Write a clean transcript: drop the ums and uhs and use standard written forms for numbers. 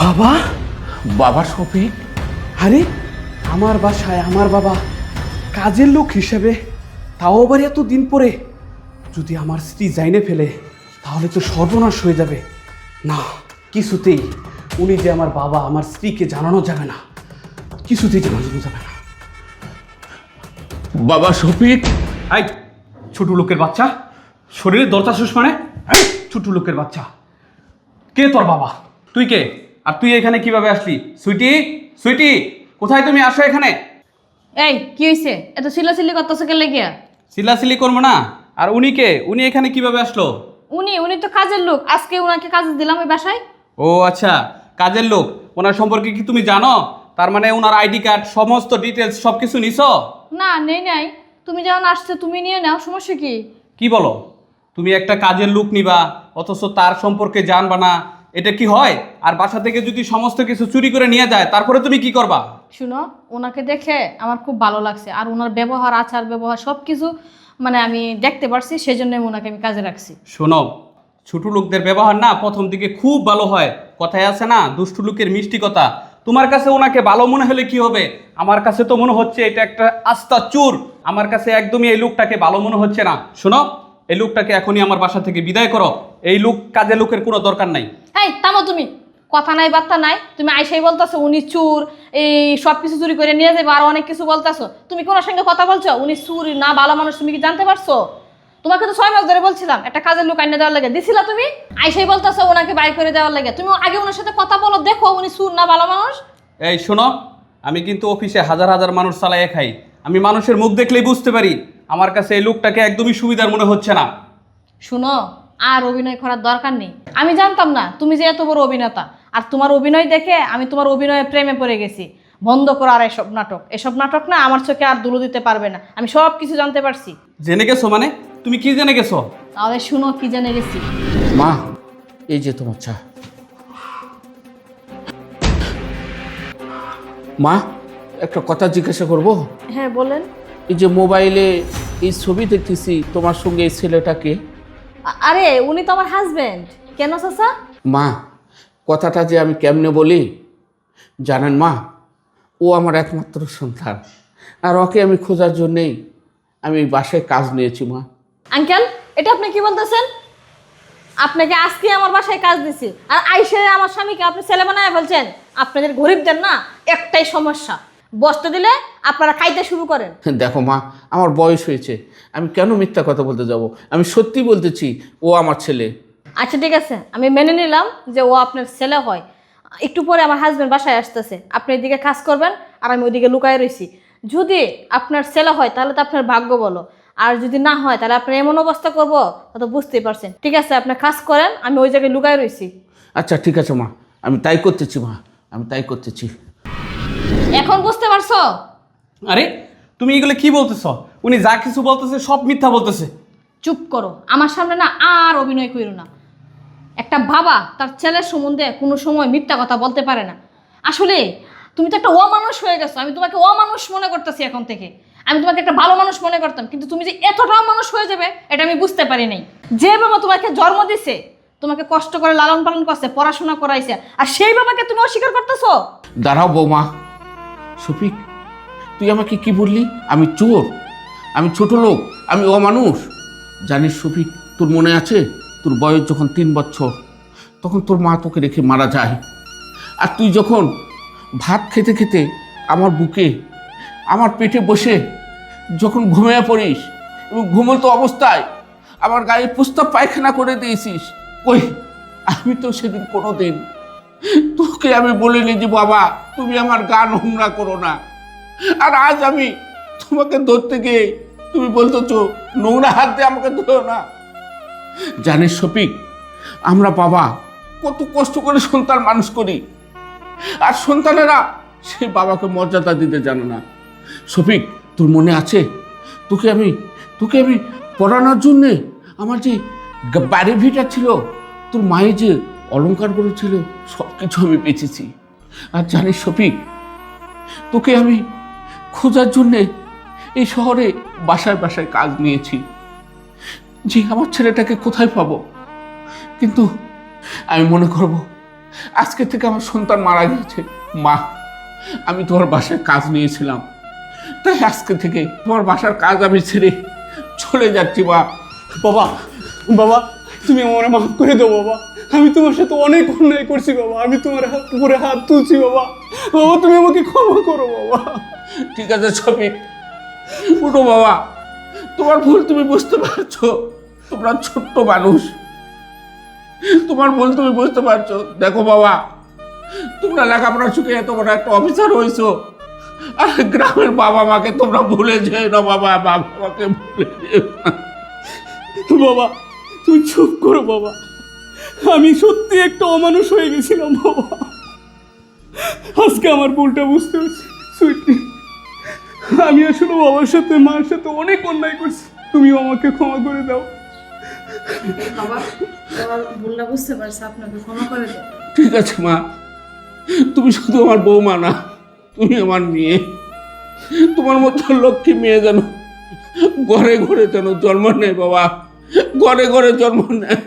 বাবা, বাবা শফিক, আরে আমার বাসায় আমার বাবা কাজের লোক হিসেবে, তাও আবার এত দিন পরে। যদি আমার স্ত্রী জাইনে ফেলে তাহলে তো সর্বনাশ হয়ে যাবে। না, কিছুতেই উনি যে আমার বাবা, আমার স্ত্রীকে জানানো যাবে না, কিছুতেই জানানো যাবে না। বাবা শফিক। এই ছোট লোকের বাচ্চা, শরীরে দরজা শেষ মানে? ছোট লোকের বাচ্চা, কে তোর বাবা? তুই কে? আর তুই এখানে কিভাবে আসলি? সুইটি, সুইটি, কোথায় তুমি? আসো এখানে। এই কি হইছে? এত চিল্লাচিল্লি করতেছ কে লাগিয়া? চিল্লাচিল্লি করবো না। আর উনি কে? উনি এখানে কিভাবে আসলো? উনি তো কাজের লোক, আজকে উনাকে কাজে দিলাম ওই বাসায়। ও আচ্ছা, কাজের লোক। ওনার সম্পর্কে কি তুমি জানো? তার মানে ওনার আইডি কার্ড, সমস্ত ডিটেলস সব কিছু নিছো? না, নেই নাই। তুমি যখন আসছো তুমি নিয়ে নাও, সমস্যা কি? কি বলো? তুমি একটা কাজের লোক নিবা অথচ তার সম্পর্কে জানবা না, এটা কি হয়? আর বাসা থেকে যদি সমস্ত কিছু চুরি করে নিয়ে যায় তারপরে তুমি কি করবা? শুনো, ওনাকে দেখে আমার খুব ভালো লাগছে, আর ওনার ব্যবহার, আচার ব্যবহার সব কিছু মানে আমি দেখতে পারছি, সেই জন্য ওনাকে আমি কাজে রাখছি। শোনো, ছোট লোকদের ব্যবহার না প্রথম দিকে খুব ভালো হয়। কথায় আছে না, দুষ্টু লোকের মিষ্টি কথা। তোমার কাছে ওনাকে ভালো মনে হলে কি হবে? আমার কাছে তো মনে হচ্ছে এটা একটা আস্তা চোর। আমার কাছে একদমই এই লোকটাকে ভালো মনে হচ্ছে না। শোনো, এই লোকটাকে এখনই আমার বাসা থেকে বিদায় করো। এই লোক, কাজে লোকের কোনো দরকার নাই। এই থামো তুমি, কথা নাই বার্তা নাই। তুমি আইসাই বলতেছো উনি চুর, এই সব কিছু চুরি করে নিয়ে যাবে, আর অনেক কিছু বলতেছো। তুমি কোন সঙ্গে কথা বলছো? উনি চুর না ভালো মানুষ তুমি কি জানতে পারছো? তোমাকে তো 6 মাস ধরে বলছিলাম একটা কাজের লোক আইনে দেওয়ার লাগে, দিছিলা তুমি? আইসাই বলতেছো ওনাকে বাই করে দেওয়ার লাগে। তুমি আগে ওনার সাথে কথা বলো, দেখো উনি চুর না ভালো মানুষ। এই শোনো, আমি কিন্তু অফিসে হাজার হাজার মানুষ চালাইয়ে খাই। আমি মানুষের মুখ দেখলেই বুঝতে পারি। আমার কাছে এই লোকটাকে একদমই সুবিধার মনে হচ্ছে না। শুনো, আর অভিনয় করার দরকার নেই। আমি জানতাম না তুমি যে এত বড় অভিনেতা, আর তোমার অভিনয় দেখে আমি তোমার অভিনয়ের প্রেমে পড়ে গেছি। বন্ধ করো আর এসব নাটক। এসব নাটক না আমার চোখে আর ধুলো দিতে পারবে না। আমি সব কিছু জানতে পারছি। জেনে গেছো মানে? তুমি কি জেনে গেছো? তাহলে শুনো কি জেনে গেছি। মা, এই যে তোমার চা। মা, একটা কথা জিজ্ঞাসা করব? হ্যাঁ বলেন। এই যে মোবাইলে এই ছবি দেখতেছি তোমার সঙ্গে এই ছেলেটাকে। আরে উনি তো আমার হাজবেন্ড। কেন চাচা? মা, কথাটা যে আমি কেমনে বলি জানেন মা, ও আমার একমাত্র সন্তান, আর ওকে আমি খোঁজার জন্যেই আমি বাসায় কাজ নিয়েছি মা। আঙ্কেল, এটা আপনি কি বলতেছেন? আপনাকে আজকে আমার বাসায় কাজ দিছি, আর আইসে আমার স্বামীকে আপনি ছেলে বানায় বলছেন? আপনাদের গরিবদের না একটাই সমস্যা, বসতে দিলে আপনারা খাইতে শুরু করেন। দেখো মা, আমার বয়স হয়েছে, আমি কেন মিথ্যা কথা বলতে যাব? আমি সত্যি বলতেছি, ও আমার ছেলে। আচ্ছা ঠিক আছে, আমি মেনে নিলাম যে ও আপনার ছেলে হয়। একটু পরে আমার হাজবেন্ড বাসায় আসতেছে, আপনি এদিকে কাজ করবেন আর আমি ওইদিকে লুকায় রয়েছি। যদি আপনার ছেলে হয় তাহলে তো আপনার ভাগ্য বলো, আর যদি না হয় তাহলে আপনি এমন অবস্থা করবো তা তো বুঝতেই পারছেন। ঠিক আছে, আপনি কাজ করেন, আমি ওই জায়গায় লুকায় রয়েছি। আচ্ছা ঠিক আছে মা, আমি তাই করতেছি মা, আমি তাই করতেছি। এখন বুঝতে পারছো? আরে তুমি এগুলো কি বলতেছো? উনি যা কিছু বলতেছে সব মিথ্যা বলতেছে। চুপ করো, আমার সামনে না আর অভিনয় করো না। একটা বাবা তার ছেলের সম্বন্ধে কোনো সময় মিথ্যা কথা বলতে পারে না। আসলে তুমি তো একটা অমানুষ হয়ে গেছো। আমি তোমাকে অমানুষ মনে করতেছি এখন থেকে। আমি তোমাকে একটা ভালো মানুষ মনে করতাম, কিন্তু তুমি যে এতটা অমানুষ হয়ে যাবে এটা আমি বুঝতে পারি নাই। যে বাবা তোমাকে জন্ম দিছে, তোমাকে কষ্ট করে লালন পালন করছে, পড়াশোনা করাইছে, আর সেই বাবাকে তুমি অস্বীকার করতেছো? দাঁড়াও বৌমা। শফিক, তুই আমাকে কি বললি? আমি চোর, আমি ছোট লোক, আমি অমানুষ? জানিস শফিক, তোর মনে আছে তোর বয়স যখন 3 বছর তখন তোর মা তোকে রেখে মারা যায়। আর তুই যখন ভাত খেতে খেতে আমার বুকে, আমার পেটে বসে যখন ঘুমিয়ে পড়িস এবং ঘুমন্ত অবস্থায় আমার গায়ে প্রস্তাব পায়খানা করে দিয়েছিস, ওই আমি তো সেদিন কোনো দিন তোকে আমি বলিনি যে বাবা তুমি আমার গা নোংরা করো না। আর আজ আমি তোমাকে ধরতে গিয়ে তুমি বলতেছো নোংরা হাত দিয়ে আমাকে ধরো না। জানিস শফিক, আমরা বাবা কত কষ্ট করে সন্তান মানুষ করি, আর সন্তানেরা সে বাবাকে মর্যাদা দিতে জানে না। শফিক, তোর মনে আছে তোকে আমি পড়ানোর জন্যে আমার যে বাড়ি ভিটা ছিল, তোর মায়ের যে অলংকারগুলো ছিল সব কিছু আমি বেচেছি। আর জানিস শফিক, তোকে আমি খোঁজার জন্যে এই শহরে বাসায় বাসায় কাজ নিয়েছি যে আমার ছেলেটাকে কোথায় পাবো। কিন্তু আমি মনে করব আজকে থেকে আমার সন্তান মারা গেছে। মা, আমি তোমার বাসায় কাজ নিয়েছিলাম, তাই আজকে থেকে তোমার বাসার কাজ আমি ছেড়ে চলে যাচ্ছি। মা, বাবা, বাবা তুমি আমার মাফ করে দাও বাবা। আমি তোমার সাথে অনেক অন্যায় করছি বাবা। আমি তোমার উপরে হাত তুলছি বাবা। বাবা তুমি আমাকে ক্ষমা করো বাবা। ঠিক আছে শফিক, উঠো বাবা, তোমার ভুল তুমি বুঝতে পারছো। তোমরা ছোট্ট মানুষ, তোমার ভুল তুমি বুঝতে পারছো। দেখো বাবা, তোমরা লেখাপড়া শিখে এত বড় একটা অফিসার হয়েছো, আর গ্রামের বাবা মাকে তোমরা ভুলে যেও না বাবা। বাবা মাকে ভুলে যেও না। বাবা তুমি চুপ করো বাবা। আমি সত্যি একটা অমানুষ হয়ে গেছিলাম বাবা। আজকে আমার ভুলটা বুঝতে পারছি। সুইটি, আমি আসলে বাবার সাথে মার সাথে অনেক অন্যায় করছি। তুমিও আমাকে ক্ষমা করে দাও। বাবা তোমার ভুলটা বুঝতে পারছি, আপনাকে ক্ষমা করে দাও। ঠিক আছে মা, তুমি শুধু আমার বৌমা না, তুমি আমার মেয়ে। তোমার মতো লক্ষ্মী মেয়ে যেন ঘরে ঘরে যেন জন্ম নেয় বাবা, ঘরে ঘরে জন্ম নেয়।